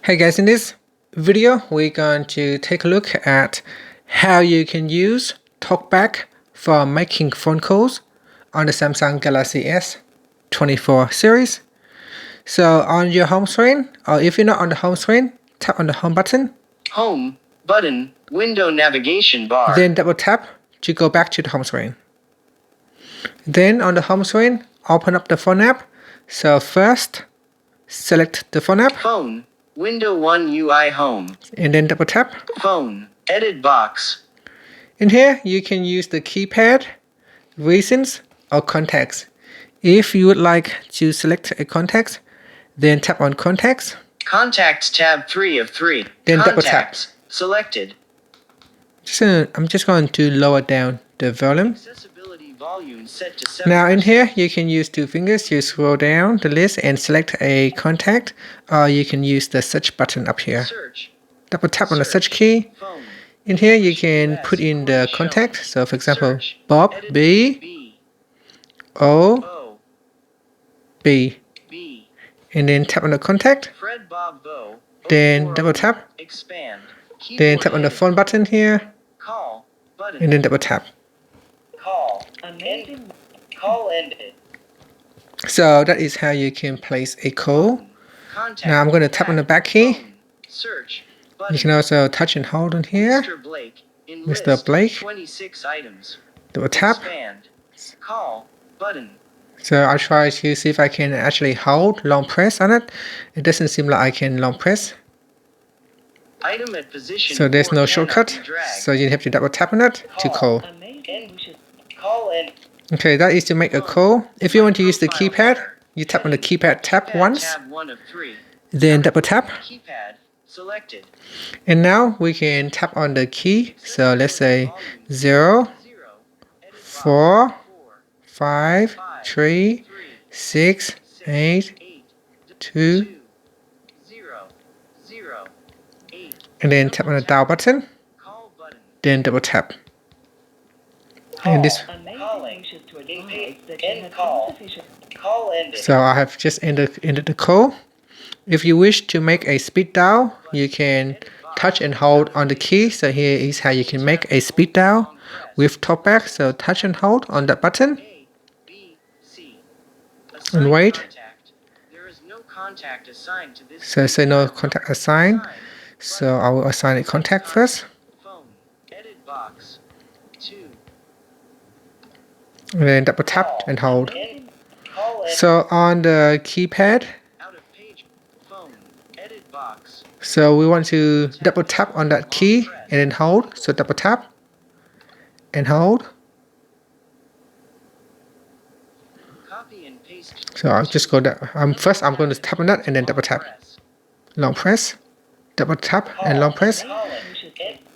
Hey guys, in this video we're going to take a look at how you can use Talkback for making phone calls on the Samsung Galaxy S24 series. So on your home screen, or if you're not on the home screen, tap on the home button. Home button, window navigation bar. Then double tap to go back to the home screen. Then on the home screen, open up the phone app. So first, select the phone app. Phone, window 1 UI home. And then double tap. Phone, edit box. In here, you can use the keypad, reasons, or contacts. If you would like to select a contact, then tap on contacts. Contacts tab 3 of 3. Then double tap. Contacts, selected. I'm just going to lower down the volume. Accessibility volume set to 7%. Now in here, you can use two fingers to scroll down the list and select a contact, or you can use the search button up here. Search. Double tap on the search key. Phone. In here, you can put in the contact. So for example, Search. Bob Edit B O O B, B. and then tap on the contact. Fred Bob Bo. Then 04. double tap. Expand. Then Keyboard tap on the edit. phone button here, Call button. and then double tap. Call. End. Call ended. So that is how you can place a call. Contact. Now I'm going to tap on the back key. Phone. Search. You Button. can also touch and hold on here. Mr. Blake. In Mr. list, Blake. 26 items. Double tap. Expand. Call button. So I'll try to see if I can actually hold long press on it. It doesn't seem like I can long press. Item at position. So there's 4 no cannot shortcut. be dragged. So you have to double tap on it to call. Call end. Okay, that is to make a call. If you want to use the keypad, you tap on the keypad tap once, Tab 1 of 3. then double tap. Keypad selected. And now we can tap on the key. So let's say 0, 4, 5, 3, 6, 8, 2, 0, 0, 8. and then tap on the dial button, Call button. then double tap. And this, Calling. End call. Call ended. so I have just ended the call. If you wish to make a speed dial, you can touch and hold on the key. So here is how you can make a speed dial with Talkback. So touch and hold on that button A, B, C. and wait. Contact. There is no contact assigned to this. So say no contact assigned. So I will assign a contact first. Phone. Edit box. 2. And then double tap and hold. End. Call end. So on the keypad, Out of page. Phone. Edit box. so we want to double tap on that key and then hold. So double tap and hold. Copy and paste. So I'll just go that. First I'm going to tap on that and then double tap. Long press, double tap and long press.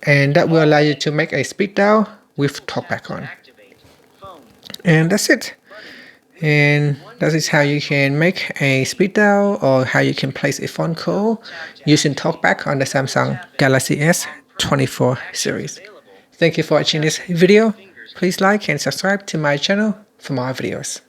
And that will allow you to make a speed dial with Talkback on. And that's it. And that is how you can make a speed dial or how you can place a phone call using Talkback on the Samsung Galaxy S24 series. Thank you for watching this video. Please like and subscribe to my channel for more videos.